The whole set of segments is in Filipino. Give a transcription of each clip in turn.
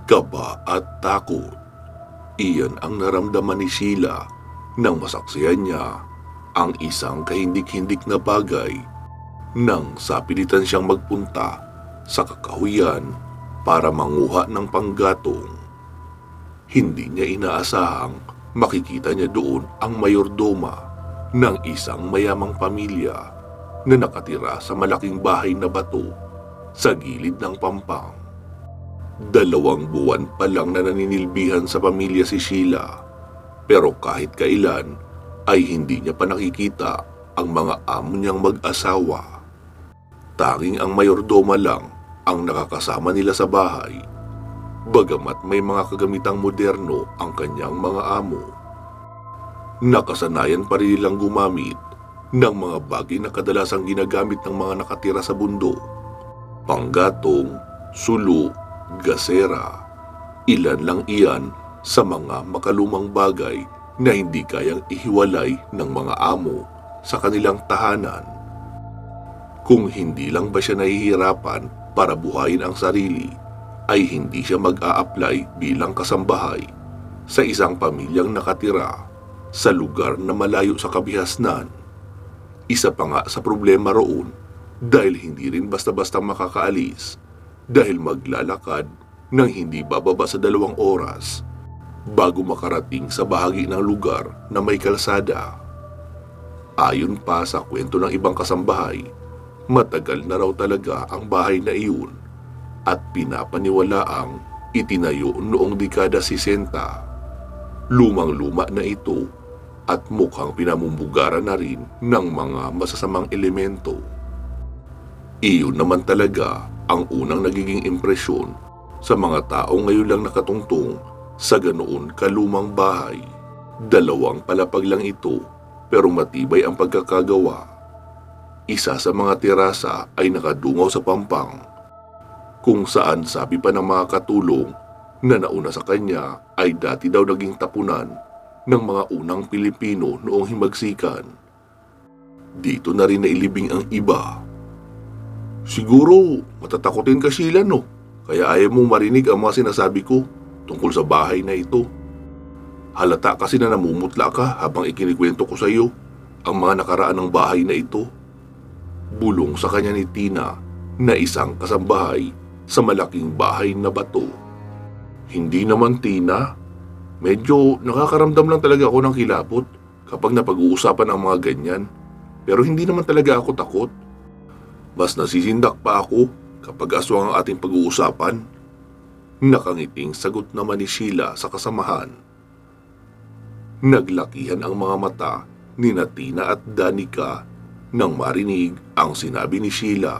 Kaba at takot. Iyan ang naramdaman ni Sheila nang masaksihan niya ang isang kahindik-hindik na bagay nang sapilitan siyang magpunta sa kakahuyan para manguha ng panggatong. Hindi niya inaasahang makikita niya doon ang mayordoma ng isang mayamang pamilya na nakatira sa malaking bahay na bato sa gilid ng pampang. 2 buwan pa lang na naninilbihan sa pamilya si Sheila, pero kahit kailan ay hindi niya pa nakikita ang mga amo niyang mag-asawa. Tanging ang mayordoma lang ang nakakasama nila sa bahay, bagamat may mga kagamitang moderno ang kanyang mga amo. Nakasanayan pa rin nilang gumamit ng mga bagay na kadalasang ginagamit ng mga nakatira sa bundok: panggatong, sulo, gasera. Ilan lang iyan sa mga makalumang bagay na hindi kayang ihiwalay ng mga amo sa kanilang tahanan. Kung hindi lang ba siya nahihirapan para buhayin ang sarili, ay hindi siya mag-a-apply bilang kasambahay sa isang pamilyang nakatira sa lugar na malayo sa kabihasnan. Isa pa nga sa problema roon, dahil hindi rin basta-basta makakaalis, dahil maglalakad ng hindi bababa sa 2 oras bago makarating sa bahagi ng lugar na may kalsada. Ayon pa sa kwento ng ibang kasambahay, matagal na raw talaga ang bahay na iyon at pinapaniwalaang itinayo noong dekada 60. Lumang-luma na ito at mukhang pinamumbugaran na rin ng mga masasamang elemento. Iyon naman talaga ang unang nagiging impresyon sa mga taong ngayon lang nakatungtong sa ganoon kalumang bahay. 2 palapag lang ito pero matibay ang pagkakagawa. Isa sa mga terasa ay nakadungaw sa pampang, kung saan sabi pa ng mga katulong na nauna sa kanya ay dati daw naging tapunan ng mga unang Pilipino noong himagsikan. Dito na rin nailibing ang iba. Siguro matatakotin ka, Sheila, no? Kaya ayaw mong marinig ang mga sinasabi ko tungkol sa bahay na ito. Halata kasi na namumutla ka habang ikinikwento ko sa iyo ang mga nakaraan ng bahay na ito. Bulong sa kanya ni Tina na isang kasambahay sa malaking bahay na bato. Hindi naman, Tina. Medyo nakakaramdam lang talaga ako ng kilabot kapag napag-uusapan ang mga ganyan. Pero hindi naman talaga ako takot. Mas nasisindak pa ako kapag aswang ang ating pag-uusapan. Nakangiting sagot naman ni Sheila sa kasamahan. Naglakihan ang mga mata ni Tina at Danica nang marinig ang sinabi ni Sheila.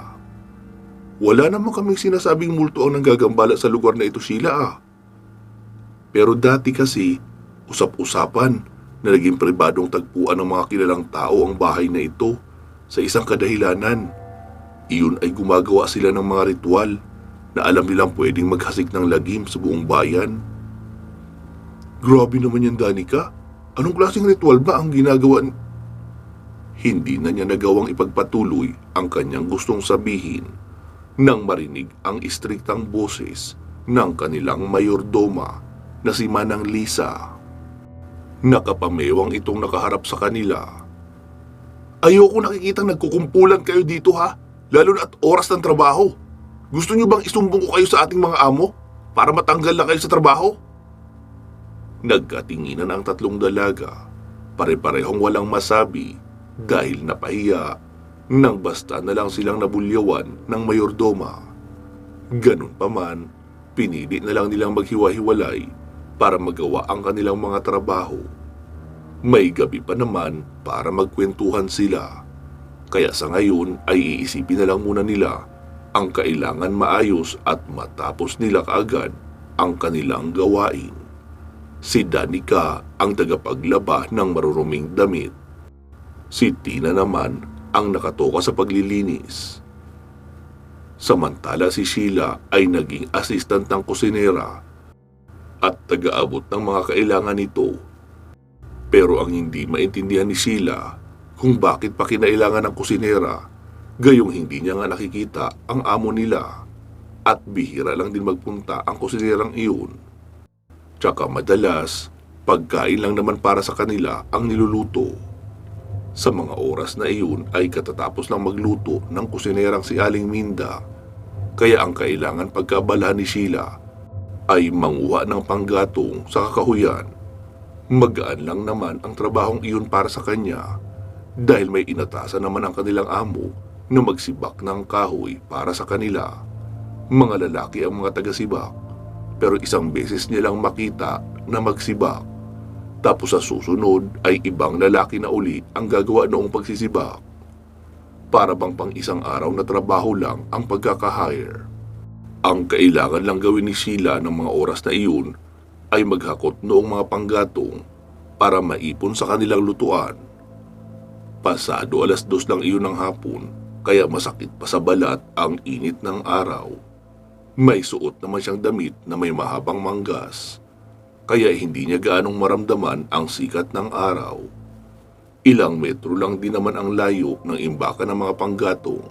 Wala naman kaming sinasabing multo ang nanggagambala sa lugar na ito, Sheila. Pero dati kasi, usap-usapan na naging pribadong tagpuan ng mga kilalang tao ang bahay na ito sa isang kadahilanan. Iyon ay gumagawa sila ng mga ritual na alam nilang pwedeng maghasik ng lagim sa buong bayan. Grabe naman yan, Danica. Anong klaseng ritual ba ang ginagawa? Hindi na niya nagawang ipagpatuloy ang kanyang gustong sabihin nang marinig ang istriktang boses ng kanilang mayordoma na si Manang Lisa. Nakapamewang itong nakaharap sa kanila. Ayoko nakikitang nagkukumpulan kayo dito, ha? Lalo na at oras ng trabaho. Gusto niyo bang isumbong ko kayo sa ating mga amo para matanggal na kayo sa trabaho? Nagkatinginan ang 3 dalaga, pare-parehong walang masabi dahil napahiya nang basta na lang silang nabulyawan ng mayordoma. Ganun pa man, pinili na lang nilang maghiwa-hiwalay para magawa ang kanilang mga trabaho. May gabi pa naman para magkwentuhan sila. Kaya sa ngayon ay iisipin na lang muna nila ang kailangan maayos at matapos nila kaagad ang kanilang gawain. Si Danica ang tagapaglaba ng maruruming damit. Si Tina naman ang nakatoka sa paglilinis. Samantala si Sheila ay naging assistant ng kusinera at taga-abot ng mga kailangan nito. Pero ang hindi maintindihan ni Sheila kung bakit pa kinailangan ng kusinera, gayong hindi niya nga nakikita ang amo nila. at bihira lang din magpunta ang kusinerang iyon. Tsaka madalas, pagkain lang naman para sa kanila ang niluluto. Sa mga oras na iyon ay katatapos lang magluto ng kusinerang si Aling Minda, kaya ang kailangan pagkabalahan ni Sheila ay manguha ng panggatong sa kakahuyan. Magaan lang naman ang trabahong iyon para sa kanya dahil may inatasan naman ang kanilang amo na magsibak ng kahoy para sa kanila. Mga lalaki ang mga taga-sibak, pero isang beses niya lang makita na magsibak. Tapos sa susunod ay ibang lalaki na uli ang gagawa noong pagsisibak. Para bang pang isang araw na trabaho lang ang pagkaka-hire. Ang kailangan lang gawin ni Sheila ng mga oras na iyon ay maghakot noong mga panggatong para maipon sa kanilang lutuan. Pasado 2:00 lang iyon ng hapon, kaya masakit pa sa balat ang init ng araw. May suot naman siyang damit na may mahabang manggas, kaya hindi niya gaanong maramdaman ang sikat ng araw. Ilang metro lang din naman ang layo ng imbakan ng mga panggatong,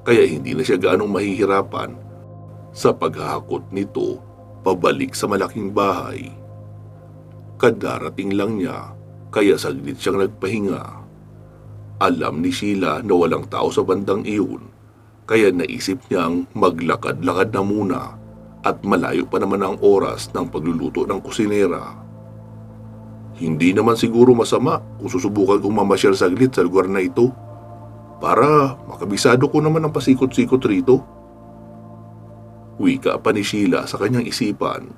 kaya hindi na siya gaanong mahihirapan sa paghahakot nito pabalik sa malaking bahay. Kadarating lang niya, kaya saglit siyang nagpahinga. Alam ni Sheila na walang tao sa bandang iyon, kaya naisip niyang maglakad-lakad na muna at malayo pa naman ang oras ng pagluluto ng kusinera. Hindi naman siguro masama kung susubukan kong mamasyal saglit sa lugar na ito para makabisado ko naman ang pasikot-sikot rito. Wika pa ni Sheila sa kanyang isipan.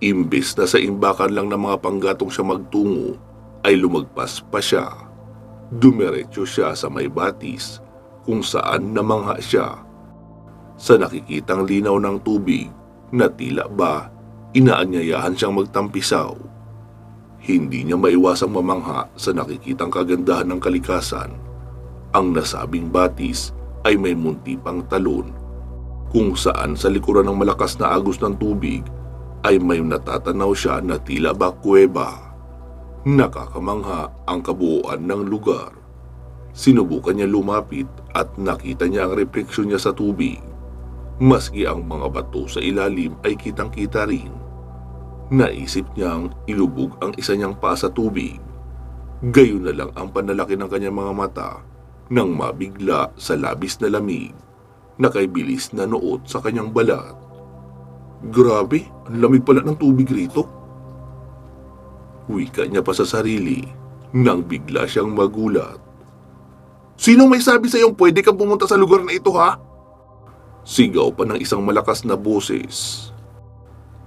Imbes na sa imbakan lang ng mga panggatong siya magtungo, ay lumagpas pa siya. Dumiretso siya sa may batis kung saan namangha siya. Sa nakikitang linaw ng tubig na tila ba inaanyayahan siyang magtampisaw. Hindi niya maiwasang mamangha sa nakikitang kagandahan ng kalikasan. Ang nasabing batis ay may munti pang talon, kung saan sa likuran ng malakas na agos ng tubig ay may natatanaw siya na tila ba kuweba. Nakakamangha ang kabuuan ng lugar. Sinubukan niya lumapit at nakita niya ang refleksyon niya sa tubig. Maski ang mga bato sa ilalim ay kitang-kita rin. Naisip niyang ilubog ang isa niyang paa sa tubig. Gayon na lang ang panlalaki ng kanyang mga mata nang mabigla sa labis na lamig na kay bilis na nuot sa kanyang balat. Grabe, ang lamig pala ng tubig rito. Wika niya pa sa sarili nang bigla siyang magulat. Sino may sabi sa iyong pwede kang pumunta sa lugar na ito, ha? Sigaw pa ng isang malakas na boses.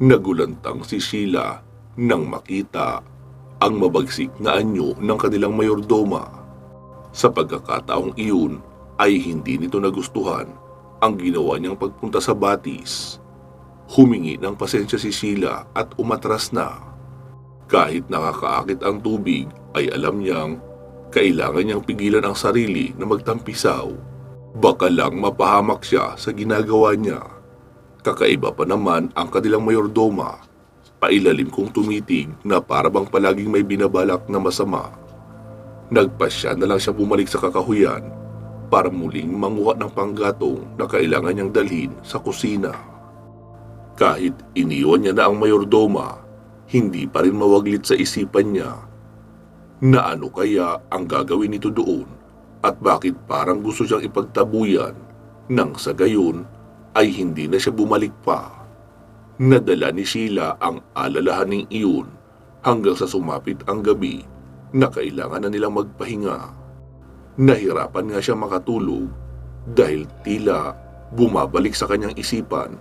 Nagulantang si Sheila nang makita ang mabagsik na anyo ng kanilang mayordoma. Sa pagkakataong iyon ay hindi nito nagustuhan ang ginawa niyang pagpunta sa batis. Humingi ng pasensya si Sheila at umatras na. Kahit nakakaakit ang tubig ay alam niyang kailangan niyang pigilan ang sarili na magtampisaw. Baka lang mapahamak siya sa ginagawa niya. Kakaiba pa naman ang kanilang mayordoma. Pailalim kong tumitig na parabang palaging may binabalak na masama. Nagpasya na lang siya bumalik sa kakahuyan para muling manguha ng panggatong na kailangan niyang dalhin sa kusina. Kahit iniwan niya na ang mayordoma, hindi pa rin mawaglit sa isipan niya na ano kaya ang gagawin nito doon at bakit parang gusto siyang ipagtabuyan nang sa gayon ay hindi na siya bumalik pa. Nadala ni Sheila ang alalahaning iyon hanggang sa sumapit ang gabi na kailangan na nilang magpahinga. Nahirapan nga siya makatulog dahil tila bumabalik sa kanyang isipan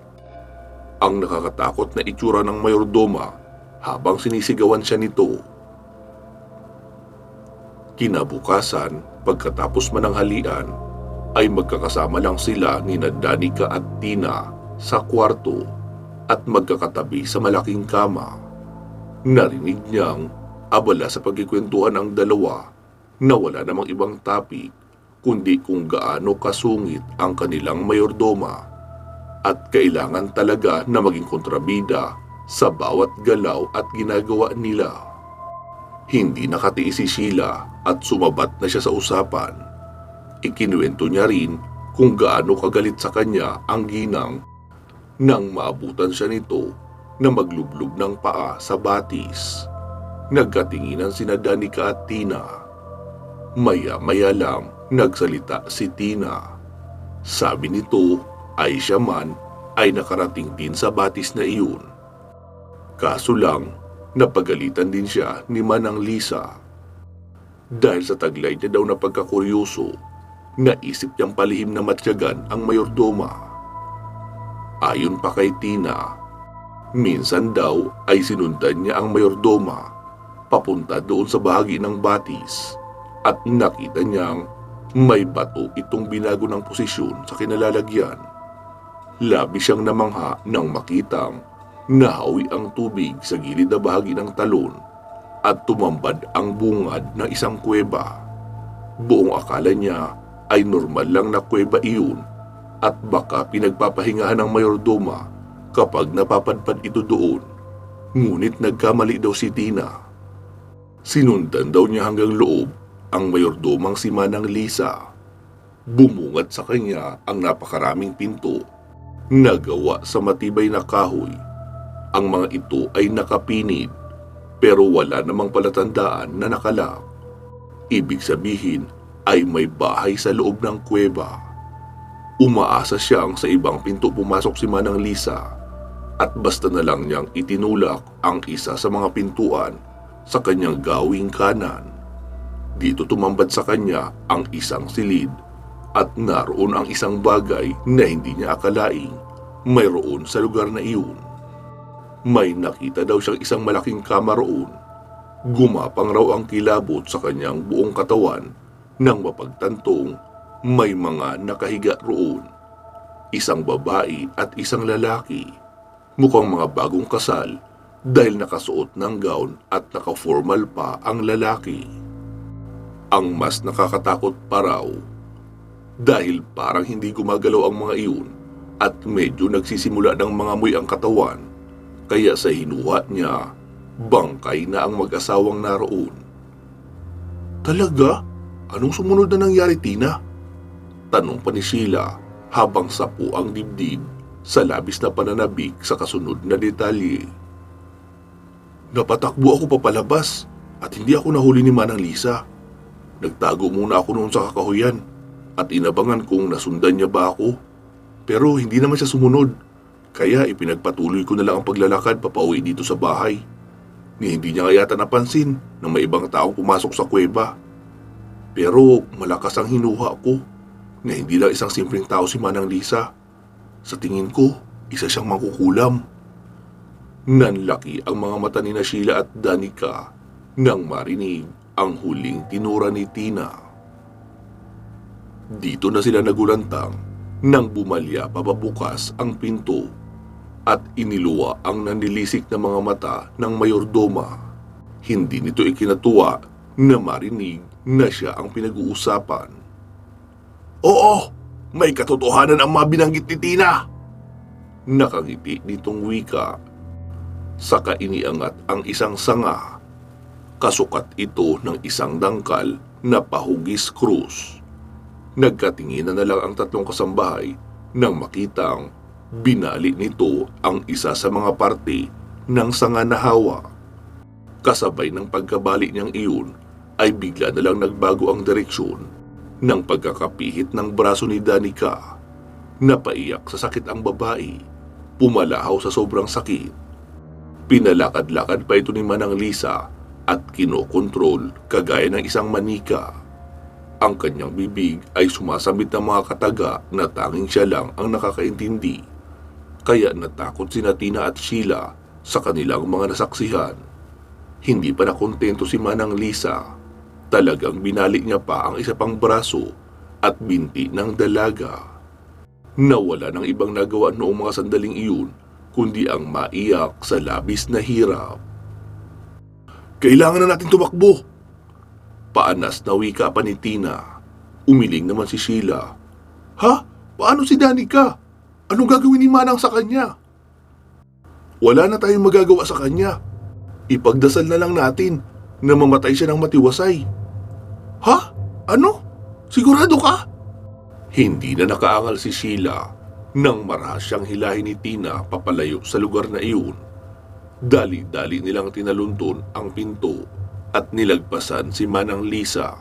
ang nakakatakot na itsura ng mayordoma habang sinisigawan siya nito. Kinabukasan, pagkatapos mananghalian, ay magkakasama lang sila ni Danica at Tina sa kwarto at magkakatabi sa malaking kama. Narinig niyang abala sa pagkikwentuhan ang dalawa na wala namang ibang topic kundi kung gaano kasungit ang kanilang mayordoma at kailangan talaga na maging kontrabida sa bawat galaw at ginagawa nila. Hindi nakatiis si Sheila at sumabat na siya sa usapan. Ikinuwento niya rin kung gaano kagalit sa kanya ang ginang Nang maabutan siya nito na maglublob ng paa sa batis, nagkatinginan sina Danica at Tina. Maya-maya lang nagsalita si Tina. Sabi nito ay siya man ay nakarating din sa batis na iyon. Kaso lang, napagalitan din siya ni Manang Lisa. Dahil sa taglay niya daw na pagkakuryoso, naisip niyang palihim na matyagan ang mayordoma. Ayon pa kay Tina, minsan daw ay sinundan niya ang mayordoma papunta doon sa bahagi ng batis at nakita niyang may bato itong binago ng posisyon sa kinalalagyan. Labis siyang namangha nang makitang nahawi ang tubig sa gilid na bahagi ng talon at tumambad ang bungad ng isang kuweba. Buong akala niya ay normal lang na kuweba iyon at baka pinagpapahingahan ng mayordoma kapag napapadpad ito doon. Ngunit nagkamali daw si Tina. Sinundan daw niya hanggang loob ang mayordomang si Manang Lisa. Bumungad sa kanya ang napakaraming pinto na gawa sa matibay na kahoy. Ang mga ito ay nakapinid pero wala namang palatandaan na nakalak. Ibig sabihin ay may bahay sa loob ng kuweba. Umaasa siyang sa ibang pinto pumasok si Manang Lisa at basta na lang niyang itinulak ang isa sa mga pintuan sa kanyang gawing kanan. Dito tumambad sa kanya ang isang silid at naroon ang isang bagay na hindi niya akalaing mayroon sa lugar na iyon. May nakita daw siyang isang malaking kama roon. Gumapang raw ang kilabot sa kanyang buong katawan nang mapagtantong may mga nakahiga roon. Isang babae at isang lalaki. Mukhang mga bagong kasal dahil nakasuot ng gown at naka-formal pa ang lalaki. Ang mas nakakatakot pa raw dahil parang hindi gumagalaw ang mga iyon at medyo nagsisimula ng mga amoy ang katawan, kaya sa hinuha niya, bangkay na ang mag-asawang naroon. Talaga? Anong sumunod na nangyari, Tina? Tanong pa ni Sheila habang sapu ang dibdib sa labis na pananabik sa kasunod na detalye. Napatakbo ako papalabas at hindi ako nahuli ni Manang Lisa. Nagtago muna ako noon sa kakahuyan at inabangan kung nasundan niya ba ako. Pero hindi naman siya sumunod, kaya ipinagpatuloy ko na lang ang paglalakad papauwi dito sa bahay. Hindi niya yata napansin na may ibang taong pumasok sa kuweba. Pero malakas ang hinuha ko na hindi lang isang simpleng tao si Manang Lisa. Sa tingin ko, isa siyang mangkukulam. Nanlaki ang mga mata ni Sheila at Danica nang marinig ang huling tinura ni Tina. Dito na sila nagulantang nang bumalya papabukas ang pinto at iniluwa ang nanilisik na mga mata ng mayordoma. Hindi nito ikinatuwa na marinig na siya ang pinag-uusapan. Oo, may katotohanan ang mabinanggit ni Tina. Nakangiti nitong wika. Saka iniangat ang isang sanga. Kasukat ito ng isang dangkal na pahugis krus. Nagkatinginan na lang ang tatlong kasambahay nang makitang binali nito ang isa sa mga parte ng sanga na hawak. Kasabay ng pagkabali niyang iyon ay bigla na lang nagbago ang direksyon ng pagkakapihit ng braso ni Danica. Napaiyak sa sakit ang babae, pumalahaw sa sobrang sakit. Pinalakad-lakad pa ito ni Manang Lisa at kinokontrol kagaya ng isang manika. Ang kanyang bibig ay sumasambit ng mga kataga na tanging siya lang ang nakakaintindi. Kaya natakot sina Tina at Sheila sa kanilang mga nasaksihan. Hindi pa nakontento si Manang Lisa. Talagang binalik niya pa ang isa pang braso at binti ng dalaga. Nawala ng ibang nagawa noong mga sandaling iyon kundi ang maiyak sa labis na hirap. Kailangan na natin tumakbo! Paanas na wika pa ni Tina. Umiling naman si Sheila. Ha? Paano si Danica? Anong gagawin ni Manang sa kanya? Wala na tayong magagawa sa kanya. Ipagdasal na lang natin na mamatay siya ng matiwasay. Ha? Ano? Sigurado ka? Hindi na nakaangal si Sheila. Nang marahas siyang hilahin ni Tina papalayo sa lugar na iyon, dali-dali nilang tinalunton ang pinto at nilagpasan si Manang Lisa.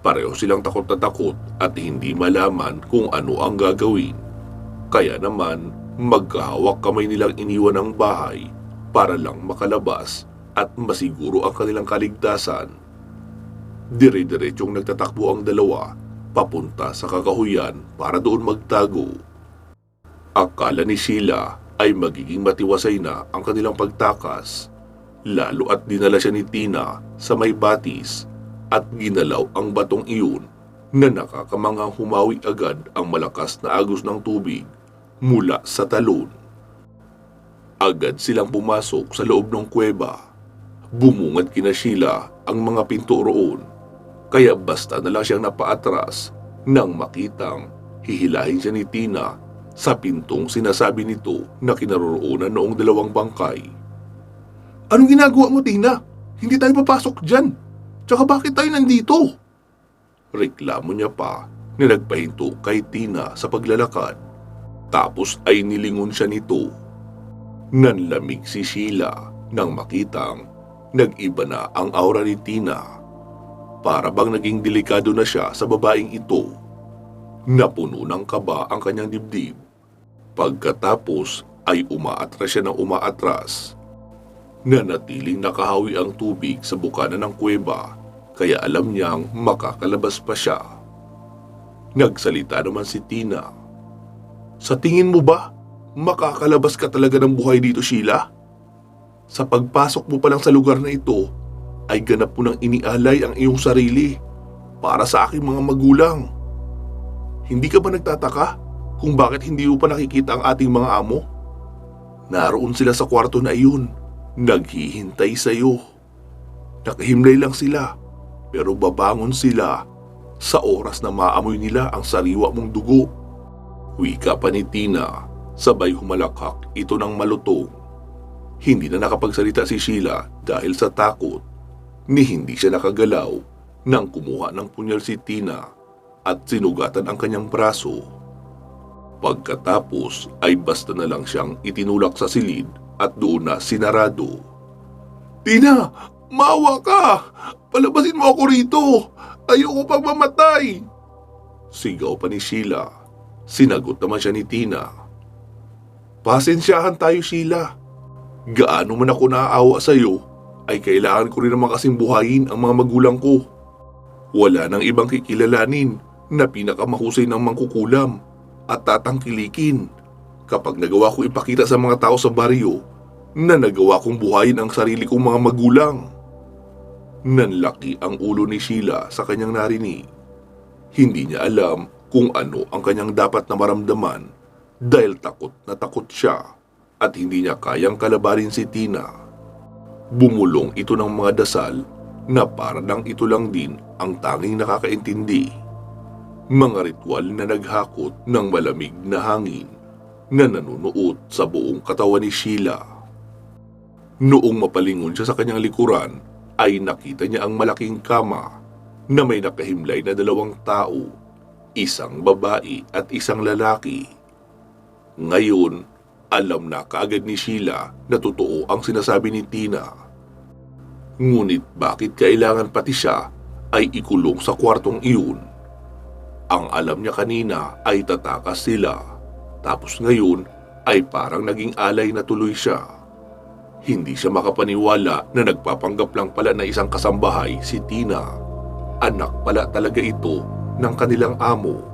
Pareho silang takot na takot at hindi malaman kung ano ang gagawin. Kaya naman, magkahawak kamay nilang iniwan ang bahay para lang makalabas at masiguro ang kanilang kaligtasan. Dire-diretsong nagtatakbo ang dalawa papunta sa kakahuyan para doon magtago. Akala ni Sheila ay magiging matiwasay na ang kanilang pagtakas, lalo at dinala siya ni Tina sa may batis at ginalaw ang batong iyon na nakakamanghang humawi agad ang malakas na agos ng tubig mula sa talon. Agad silang pumasok sa loob ng kuweba. Bumungad kina Sheila ang mga pinto roon, kaya basta na lang siyang napaatras nang makitang hihilahin siya ni Tina sa pintong sinasabi nito na kinaroroonan noong dalawang bangkay. "Anong ginagawa mo, Tina? Hindi tayo papasok dyan. Tsaka bakit tayo nandito?" Reklamo niya pa na nagpahinto kay Tina sa paglalakad. Tapos ay nilingon siya nito. Nanlamig si Sheila nang makitang nag-iba na ang aura ni Tina. Para bang naging delikado na siya sa babaeng ito. Napuno ng kaba ang kanyang dibdib. Pagkatapos ay umaatras siya ng umaatras. Nanatiling nakahawi ang tubig sa bukana ng kuweba, kaya alam niyang makakalabas pa siya. Nagsalita naman si Tina. "Sa tingin mo ba, makakalabas ka talaga ng buhay dito, Sheila? Sa pagpasok mo pa lang sa lugar na ito, ay ganap mo nang inialay ang iyong sarili para sa aking mga magulang. Hindi ka ba nagtataka kung bakit hindi mo pa nakikita ang ating mga amo? Naroon sila sa kwarto na iyon, naghihintay sa iyo. Nakahimlay lang sila, pero babangon sila sa oras na maamoy nila ang sariwa mong dugo." Wika pa ni Tina, sabay humalakhak ito ng malutong. Hindi na nakapagsalita si Sheila dahil sa takot, ni hindi siya nakagalaw nang kumuha ng punyal si Tina at sinugatan ang kanyang braso. Pagkatapos ay basta na lang siyang itinulak sa silid at doon na sinarado. "Tina, maawa ka! Palabasin mo ako rito! Ayoko pang mamatay!" Sigaw pa ni Sheila. Sinagot naman siya ni Tina. "Pasensyahan tayo, Sheila. Gaano man ako naaawa sa iyo, ay kailangan ko rin naman kasing buhayin ang mga magulang ko. Wala nang ibang kikilalanin na pinakamahusay ng mangkukulam at tatangkilikin kapag nagawa ko ipakita sa mga tao sa baryo na nagawa kong buhayin ang sarili kong mga magulang." Nanlaki ang ulo ni Sheila sa kanyang narinig. Hindi niya alam kung ano ang kanyang dapat na maramdaman dahil takot na takot siya at hindi niya kayang kalabanin si Tina. Bumulong ito ng mga dasal na para lang ito lang din ang tanging nakakaintindi. Mga ritual na naghakot ng malamig na hangin na nanunuot sa buong katawan ni Sheila. Noong mapalingon siya sa kanyang likuran, ay nakita niya ang malaking kama na may nakahimlay na dalawang tao, isang babae at isang lalaki. Ngayon, alam na kaagad ni Sheila na totoo ang sinasabi ni Tina. Ngunit bakit kailangan pati siya ay ikulong sa kwartong iyon? Ang alam niya kanina ay tatakas sila, tapos ngayon ay parang naging alay na tuloy siya. Hindi siya makapaniwala na nagpapanggap lang pala na isang kasambahay si Tina. Anak pala talaga ito ng kanilang amo.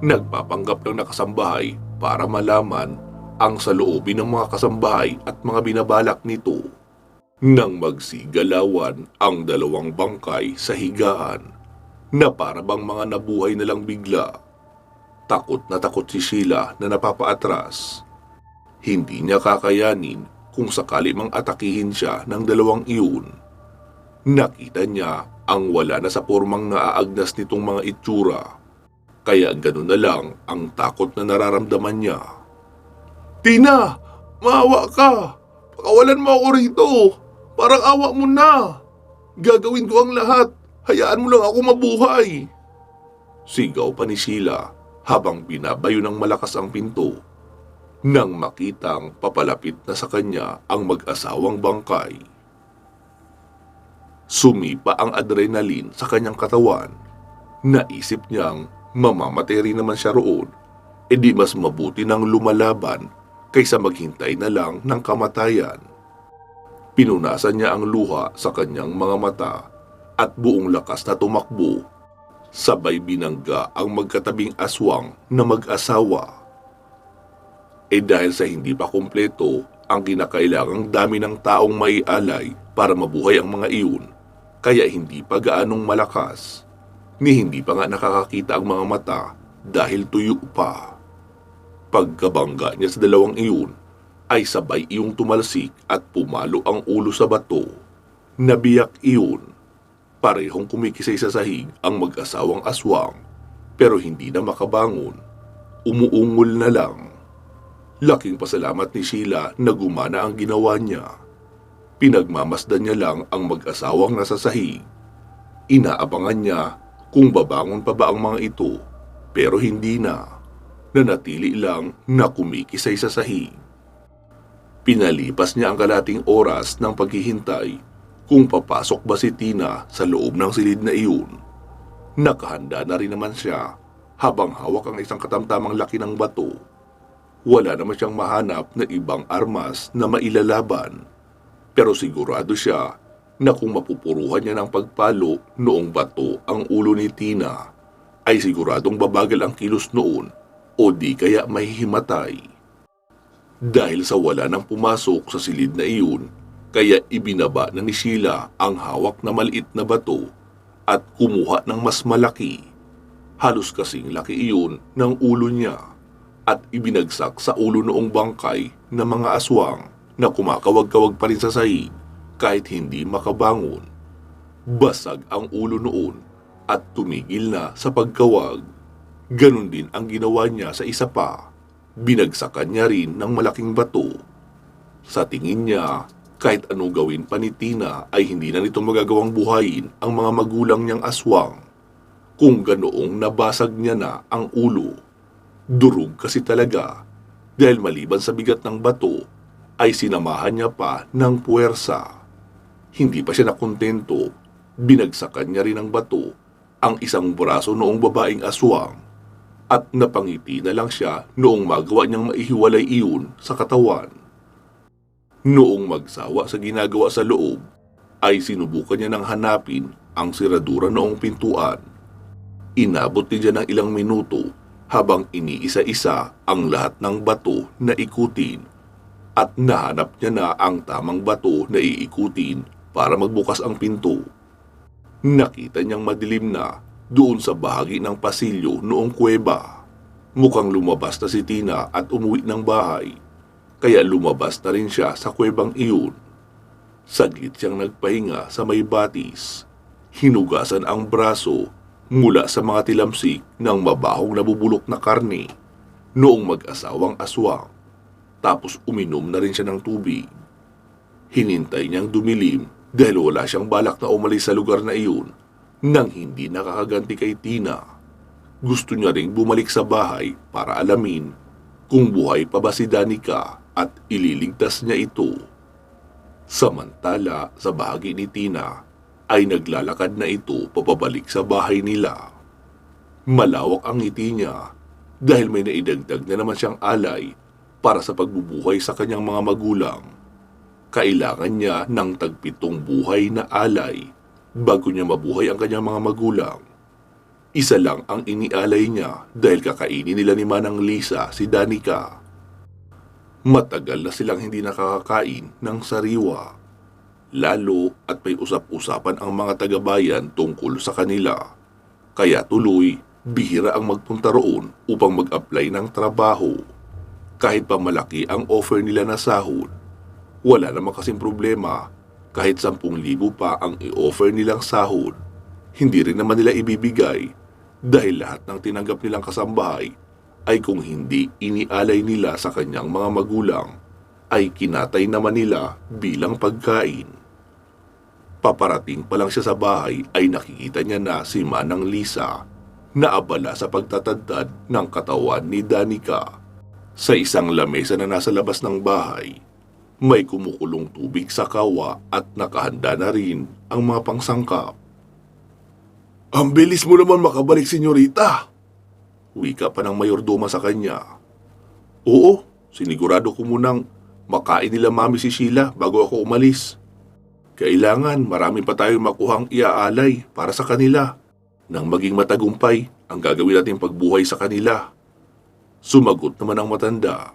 Nagpapanggap lang na kasambahay para malaman ang saloobin ng mga kasambahay at mga binabalak nito. Nang magsigalawan ang dalawang bangkay sa higaan na para bang mga nabuhay na lang bigla. Takot na takot si Sheila na napapaatras. Hindi niya kakayanin kung sakali mang atakihin siya ng dalawang iyon. Nakita niya ang wala na sa pormang naaagnas nitong mga itsura. Kaya ganun na lang ang takot na nararamdaman niya. "Tina, maawa ka! Pakawalan mo ako rito! Parang awa mo na! Gagawin ko ang lahat! Hayaan mo lang ako mabuhay!" Sigaw pa ni Sheila habang binabayo ng malakas ang pinto nang makitang papalapit na sa kanya ang mag-asawang bangkay. Sumipa ang adrenaline sa kanyang katawan. Naisip niyang mamamatay rin naman siya roon, edi mas mabuti nang lumalaban kaysa maghintay na lang ng kamatayan. Pinunasan niya ang luha sa kanyang mga mata at buong lakas na tumakbo. Sabay binangga ang magkatabing aswang na mag-asawa. Dahil sa hindi pa kumpleto ang kinakailangang dami ng taong maialay para mabuhay ang mga iyon, kaya hindi pa gaanong malakas, ni hindi pa nga nakakakita ang mga mata dahil tuyo pa. Pagkabangga niya sa dalawang iyon, ay sabay iyong tumalsik at pumalo ang ulo sa bato. Nabiyak iyon. Parehong kumikisay sa sahig ang mag-asawang aswang, pero hindi na makabangon. Umuungol na lang. Laking pasalamat ni Sheila na gumana ang ginawa niya. Pinagmamasdan niya lang ang mag-asawang nasa sahig. Inaabangan niya kung babangon pa ba ang mga ito, pero hindi na. Nanatili lang na kumikisay sa sahig. Pinalipas niya ang kalating oras ng paghihintay kung papasok ba si Tina sa loob ng silid na iyon. Nakahanda na rin naman siya habang hawak ang isang katamtamang laki ng bato. Wala naman siyang mahanap na ibang armas na mailalaban. Pero sigurado siya na kung mapupuruhan niya ng pagpalo noong bato ang ulo ni Tina, ay siguradong babagal ang kilos noon o di kaya mahihimatay. Dahil sa wala nang pumasok sa silid na iyon, kaya ibinaba na ni Sheila ang hawak na maliit na bato at kumuha ng mas malaki. Halos kasing laki iyon ng ulo niya at ibinagsak sa ulo noong bangkay ng mga aswang na kumakawag-kawag pa rin sa sahig kahit hindi makabangon. Basag ang ulo noon at tumigil na sa pagkawag. Ganon din ang ginawa niya sa isa pa. Binagsakan niya rin ng malaking bato. Sa tingin niya, kahit anong gawin pa ni Tina ay hindi na nito magagawang buhayin ang mga magulang niyang aswang. Kung ganoong nabasag niya na ang ulo. Durog kasi talaga dahil maliban sa bigat ng bato ay sinamahan niya pa ng puwersa. Hindi pa siya nakontento, binagsakan niya rin ng bato ang isang braso noong babaeng aswang at napangiti na lang siya noong magawa niyang maihiwalay iyon sa katawan. Noong magsawa sa ginagawa sa loob ay sinubukan niya nang hanapin ang siradura noong pintuan. Inabot niya ng ilang minuto habang iniisa-isa ang lahat ng bato na ikutin at nahanap niya na ang tamang bato na iikutin para magbukas ang pinto. Nakita niyang madilim na doon sa bahagi ng pasilyo noong kuweba. Mukhang lumabas na si Tina at umuwi ng bahay, kaya lumabas na rin siya sa kuwebang iyon. Saglit siyang nagpahinga sa may batis. Hinugasan ang braso mula sa mga tilamsik ng mabahong nabubulok na karne noong mag-asawang aswang. Tapos uminom na rin siya ng tubig. Hinintay niyang dumilim dahil wala siyang balak na umalis sa lugar na iyon nang hindi nakakaganti kay Tina. Gusto niya ring bumalik sa bahay para alamin kung buhay pa ba si Danica at ililigtas niya ito. Samantala sa bahagi ni Tina ay naglalakad na ito papabalik sa bahay nila. Malawak ang ngiti niya dahil may naidagdag na naman siyang alay para sa pagbubuhay sa kanyang mga magulang. Kailangan niya ng tagpitong buhay na alay bago niya mabuhay ang kanyang mga magulang. Isa lang ang inialay niya dahil kakainin nila ni Manang Lisa si Danica. Matagal na silang hindi nakakakain ng sariwa. Lalo at may usap-usapan ang mga taga-bayan tungkol sa kanila. Kaya tuloy, bihira ang magpunta roon upang mag-apply ng trabaho. Kahit pa malaki ang offer nila na sahod, wala naman kasing problema. Kahit 10,000 pa ang i-offer nilang sahod, hindi rin naman nila ibibigay dahil lahat ng tinanggap nilang kasambahay ay kung hindi inialay nila sa kanyang mga magulang, ay kinatay naman nila bilang pagkain. Paparating pa lang siya sa bahay ay nakikita niya na si Manang Lisa naabala sa pagtatadtad ng katawan ni Danica. Sa isang lamesa na nasa labas ng bahay, may kumukulong tubig sa kawa at nakahanda na rin ang mga pangsangkap. "Ang bilis mo naman makabalik, senyorita!" Wika pa ng mayordoma sa kanya. "Oo, sinigurado ko munang makain nila mami si Sheila bago ako umalis. Kailangan marami pa tayong makuhang iaalay para sa kanila nang maging matagumpay ang gagawin nating pagbuhay sa kanila." Sumagot naman ang matanda.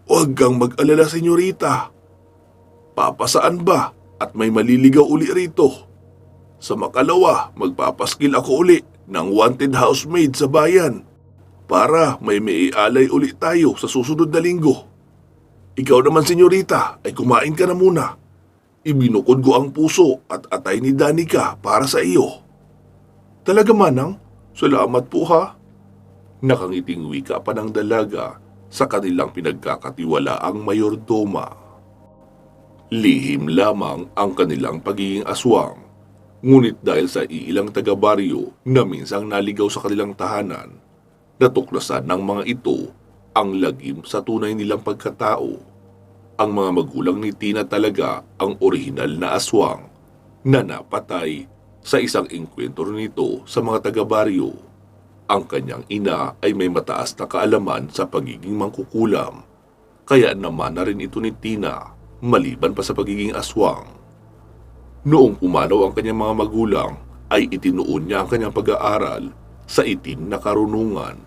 "Huwag kang mag-alala, senyorita. Papasaan ba at may maliligaw uli rito? Sa makalawa, magpapaskil ako uli ng wanted housemaid sa bayan para may maialay uli tayo sa susunod na linggo. Ikaw naman, senyorita, ay kumain ka na muna. Ibinukod ko ang puso at atay ni Danica para sa iyo." "Talaga, manang? Salamat po, ha?" Nakangiting wika pa ng dalaga sa kanilang pinagkakatiwalaang mayordoma. Lihim lamang ang kanilang pagiging aswang, ngunit dahil sa iilang taga-baryo na minsang naligaw sa kanilang tahanan, natuklasan ng mga ito ang lagim sa tunay nilang pagkatao. Ang mga magulang ni Tina talaga ang orihinal na aswang na napatay sa isang engkwentro nito sa mga taga-baryo. Ang kanyang ina ay may mataas na kaalaman sa pagiging mangkukulam, kaya naman na rin ito ni Tina maliban pa sa pagiging aswang. Noong pumanaw ang kanyang mga magulang, ay itinuon niya ang kanyang pag-aaral sa itim na karunungan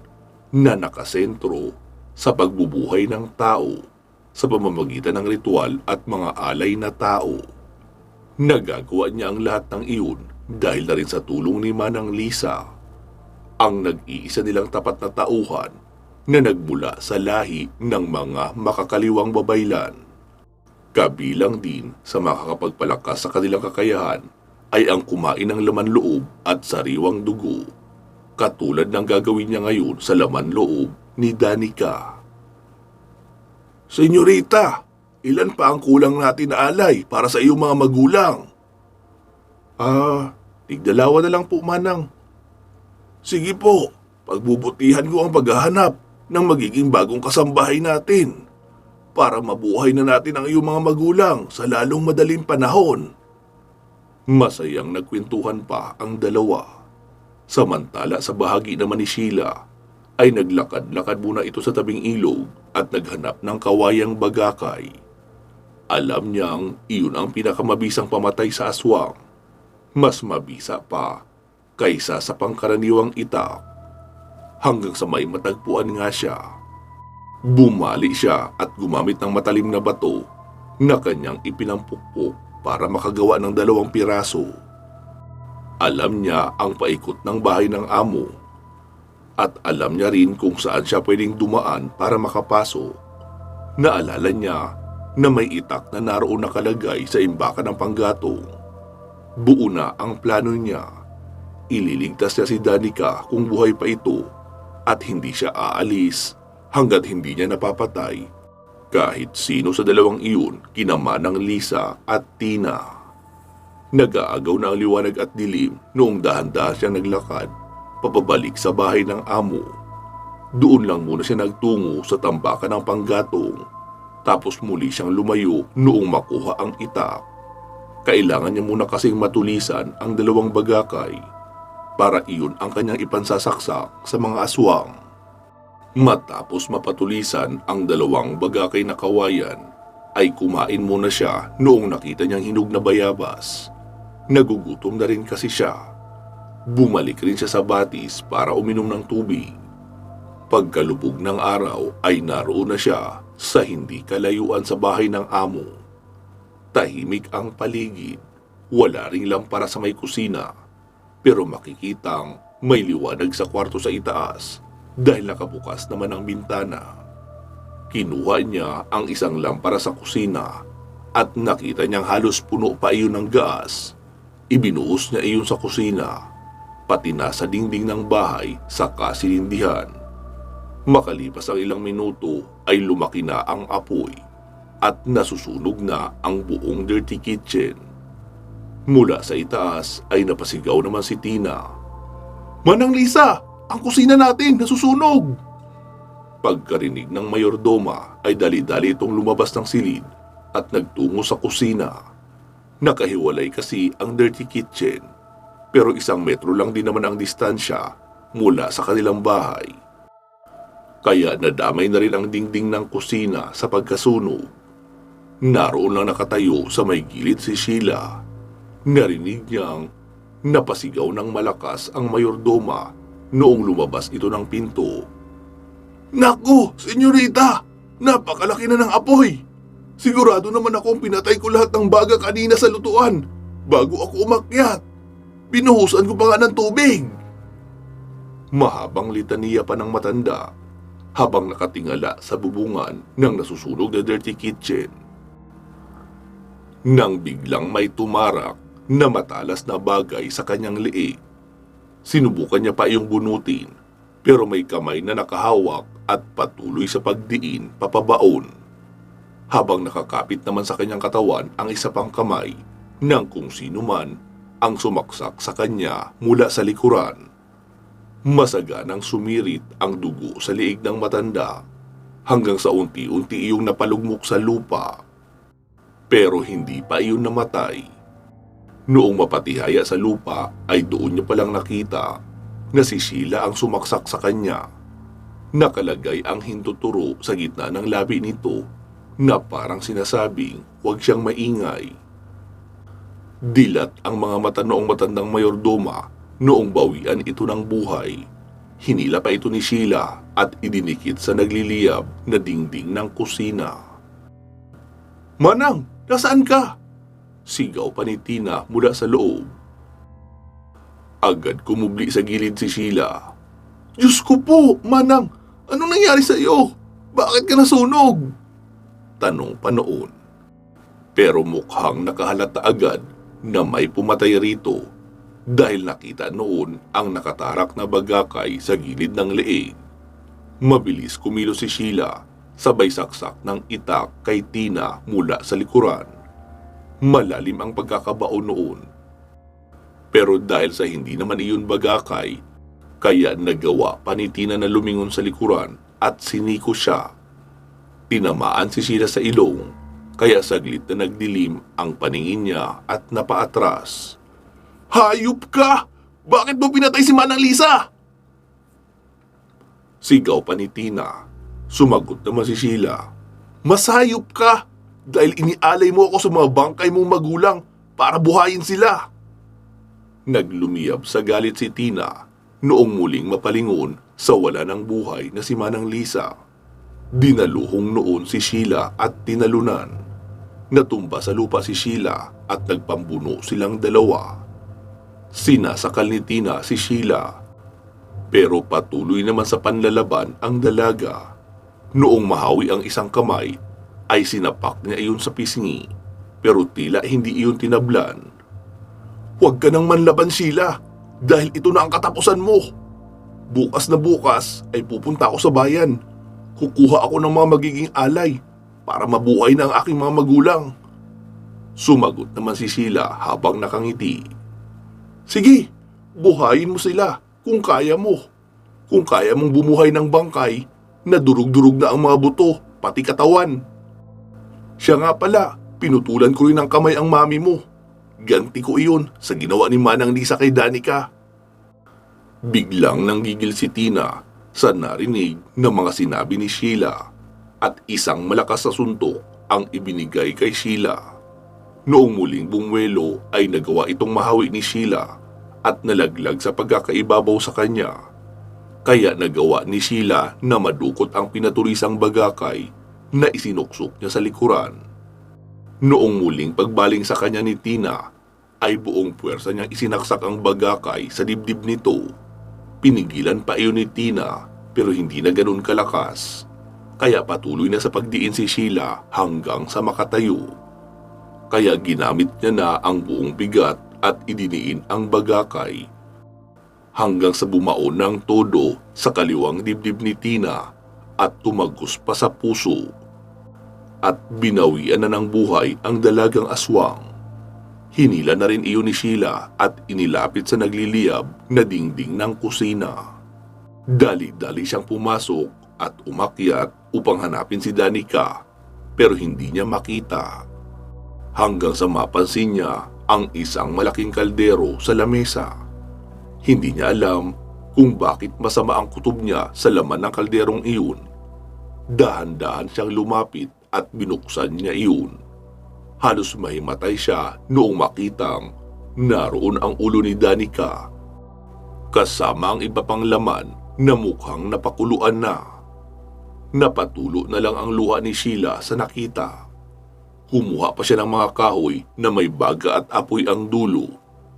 na nakasentro sa pagbubuhay ng tao sa pamamagitan ng ritual at mga alay na tao. Nagagawa niya ang lahat ng iyon dahil na rin sa tulong ni Manang Lisa, ang nag-iisa nilang tapat na tauhan na nagmula sa lahi ng mga makakaliwang babaylan. Kabilang din sa makakapagpalakas sa kanilang kakayahan ay ang kumain ng laman loob at sariwang dugo, katulad ng gagawin niya ngayon sa laman loob ni Danica. "Senyorita, ilan pa ang kulang natin na alay para sa iyong mga magulang?" Tigdalawa na lang po, manang." "Sige po, pagbubutihan ko ang paghahanap ng magiging bagong kasambahay natin para mabuhay na natin ang iyong mga magulang sa lalong madaling panahon." Masayang nagkwentuhan pa ang dalawa. Samantala sa bahagi naman ni Sheila, ay naglakad-lakad muna ito sa tabing ilog at naghanap ng kawayang bagakay. Alam niyang iyon ang pinakamabisang pamatay sa aswang. Mas mabisa pa kaysa sa pangkaraniwang itak. Hanggang sa may matagpuan nga siya. Bumali siya at gumamit ng matalim na bato na kanyang ipinampukpok para makagawa ng 2 piraso. Alam niya ang paikot ng bahay ng amo at alam niya rin kung saan siya pwedeng dumaan para makapasok. Naalala niya na may itak na naroon nakalagay sa imbakan ng panggatong. Buo na ang plano niya. Ililigtas niya si Danica kung buhay pa ito at hindi siya aalis hanggat hindi niya napapatay kahit sino sa dalawang iyon, kina Manang Lisa at Tina. Nag-aagaw na ang liwanag at dilim noong dahan-dahan siyang naglakad papabalik sa bahay ng amo. Doon lang muna siya nagtungo sa tambakan ng panggatong, tapos muli siyang lumayo noong makuha ang itak. Kailangan niya muna kasing matulisan ang 2 bagakay para iyon ang kanyang ipansasaksak sa mga aswang. Matapos mapatulisan ang 2 bagakay na kawayan, ay kumain muna siya noong nakita niyang hinog na bayabas. Nagugutom na rin kasi siya. Bumalik rin siya sa batis para uminom ng tubig. Pagkalubog ng araw ay naroon na siya sa hindi kalayuan sa bahay ng amo. Tahimik ang paligid, wala ring lampara sa may kusina, pero makikitang may liwanag sa kwarto sa itaas dahil nakabukas naman ang bintana. Kinuha niya ang isang lampara sa kusina at nakita niyang halos puno pa iyon ng gas. Ibinuhos niya iyon sa kusina, pati na sa dingding ng bahay sa kasilindihan. Makalipas ang ilang minuto ay lumaki na ang apoy at nasusunog na ang buong dirty kitchen. Mula sa itaas ay napasigaw naman si Tina. Manang Lisa, ang kusina natin nasusunog! Pagkarinig ng mayordoma ay dali-dali itong lumabas ng silid at nagtungo sa kusina. Nakahiwalay kasi ang dirty kitchen, pero 1 metro lang din naman ang distansya mula sa kanilang bahay. Kaya nadamay na rin ang dingding ng kusina sa pagkasunog. Naroon lang nakatayo sa may gilid si Sheila. Narinig niyang napasigaw ng malakas ang mayordoma noong lumabas ito ng pinto. Naku, senyorita! Napakalaki na ng apoy! Sigurado naman akong pinatay ko lahat ng baga kanina sa lutuan bago ako umakyat. Binuhusan ko pa nga ng tubig. Mahabang litaniya pa ng matanda habang nakatingala sa bubungan ng nasusunog na dirty kitchen. Nang biglang may tumarak na matalas na bagay sa kanyang liig. Sinubukan niya pa iyong bunutin pero may kamay na nakahawak at patuloy sa pagdiin papabaon. Habang nakakapit naman sa kanyang katawan ang isa pang kamay ng kung sino man ang sumaksak sa kanya mula sa likuran. Masaganang sumirit ang dugo sa liig ng matanda hanggang sa unti-unti iyong napalugmok sa lupa. Pero hindi pa iyon namatay. Noong mapatihaya sa lupa ay doon niya palang nakita na si Sheila ang sumaksak sa kanya. Nakalagay ang hintuturo sa gitna ng labi nito na parang sinasabing huwag siyang maingay. Dilat ang mga mata noong matandang mayordoma noong bawian ito ng buhay. Hinila pa ito ni Sheila at idinikit sa nagliliyab na dingding ng kusina. Manang, nasaan ka? Sigaw pa ni Tina mula sa loob. Agad kumubli sa gilid si Sheila. Diyos ko po, Manang! Anong nangyari sa iyo? Bakit ka nasunog? Tanong pa noon. Pero mukhang nakahalata agad na may pumatay rito dahil nakita noon ang nakatarak na bagakay sa gilid ng leeg. Mabilis kumilos si Sheila sabay saksak ng itak kay Tina mula sa likuran. Malalim ang pagkakabaon noon. Pero dahil sa hindi naman iyon bagakay, kaya nagawa pa ni Tina na lumingon sa likuran at siniko siya. Tinamaan si Sheila sa ilong, kaya saglit na nagdilim ang paningin niya at napaatras. Hayop ka! Bakit mo pinatay si Manang Lisa? Sigaw pa ni Tina. Sumagot naman si Sheila. Mas hayop ka! Dahil inialay mo ako sa mga bangkay mong magulang para buhayin sila. Naglumiyab sa galit si Tina noong muling mapalingon sa wala ng buhay na si Manang Lisa. Dinaluhong noon si Sheila at tinalunan. Natumba sa lupa si Sheila at nagpambuno silang dalawa. Sinasakal ni Tina si Sheila. Pero patuloy naman sa panlalaban ang dalaga. Noong mahawi ang isang kamay, ay sinapak niya iyon sa pisngi. Pero tila hindi iyon tinablan. Huwag ka nang manlaban, Sheila, dahil ito na ang katapusan mo. Bukas na bukas ay pupunta ako sa bayan. Kukuha ako ng mga magiging alay para mabuhay na ang aking mga magulang. Sumagot naman si Sheila habang nakangiti. Sige, buhayin mo sila kung kaya mo. Kung kaya mong bumuhay ng bangkay na durug-durug na ang mga buto, pati katawan. Siya nga pala, pinutulan ko rin ng kamay ang mami mo. Ganti ko iyon sa ginawa ni Manang Lisa kay Danica. Biglang nanggigil si Tina sa narinig ng mga sinabi ni Sheila at isang malakas na suntok ang ibinigay kay Sheila. Noong muling bumuelo ay nagawa itong mahawi ni Sheila at nalaglag sa pagkakaibabaw sa kanya. Kaya nagawa ni Sheila na madukot ang pinaturisang bagakay na isinuksok niya sa likuran. Noong muling pagbaling sa kanya ni Tina, ay buong puwersa niyang isinaksak ang bagakay sa dibdib nito. Pinigilan pa iyon ni Tina pero hindi na ganun kalakas. Kaya patuloy na sa pagdiin si Sheila hanggang sa makatayo. Kaya ginamit niya na ang buong bigat at idiniin ang bagakay hanggang sa bumaon ng todo sa kaliwang dibdib ni Tina at tumagos pa sa puso. At binawian na ng buhay ang dalagang aswang. Hinila na rin iyon ni Sheila at inilapit sa nagliliyab na dingding ng kusina. Dali-dali siyang pumasok at umakyat upang hanapin si Danica pero hindi niya makita. Hanggang sa mapansin niya ang isang malaking kaldero sa lamesa. Hindi niya alam kung bakit masama ang kutob niya sa laman ng kalderong iyon. Dahan-dahan siyang lumapit at binuksan niya iyon. Halos mahimatay siya noong makitang naroon ang ulo ni Danica kasama ang iba pang laman na mukhang napakuluan na. Napatulo na lang ang luha ni Sheila sa nakita. Kumuha pa siya ng mga kahoy na may baga at apoy ang dulo,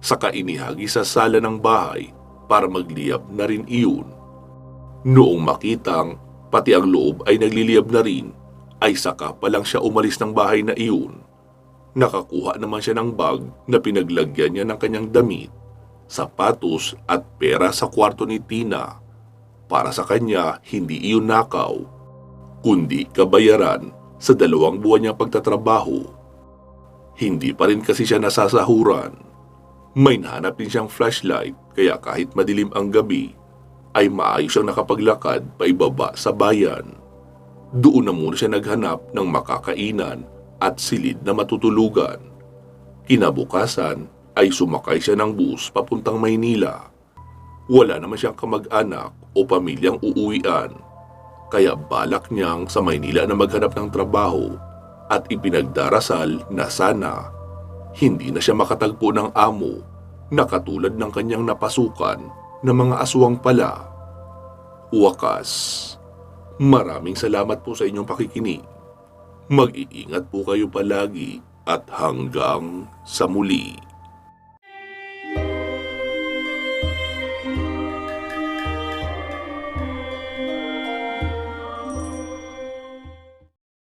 saka inihagi sa sala ng bahay para magliyab na rin iyon. Noong makitang pati ang loob ay nagliliyab na rin, ay saka pa lang siya umalis ng bahay na iyon. Nakakuha naman siya ng bag na pinaglagyan niya ng kanyang damit, sapatos at pera sa kwarto ni Tina. Para sa kanya, hindi iyon nakaw, kundi kabayaran sa 2 buwan niyang pagtatrabaho. Hindi pa rin kasi siya nasasahuran. May nahanap din siyang flashlight kaya kahit madilim ang gabi, ay maayos siyang nakapaglakad paibaba sa bayan. Doon na muna siya naghanap ng makakainan at silid na matutulugan. Kinabukasan ay sumakay siya ng bus papuntang Maynila. Wala naman siyang kamag-anak o pamilyang uuwian, kaya balak niyang sa Maynila na maghanap ng trabaho at ipinagdarasal na sana hindi na siya makatagpo ng amo na katulad ng kanyang napasukan na mga aswang pala. Wakas. Maraming salamat po sa inyong pakikinig. Mag-iingat po kayo palagi at hanggang sa muli.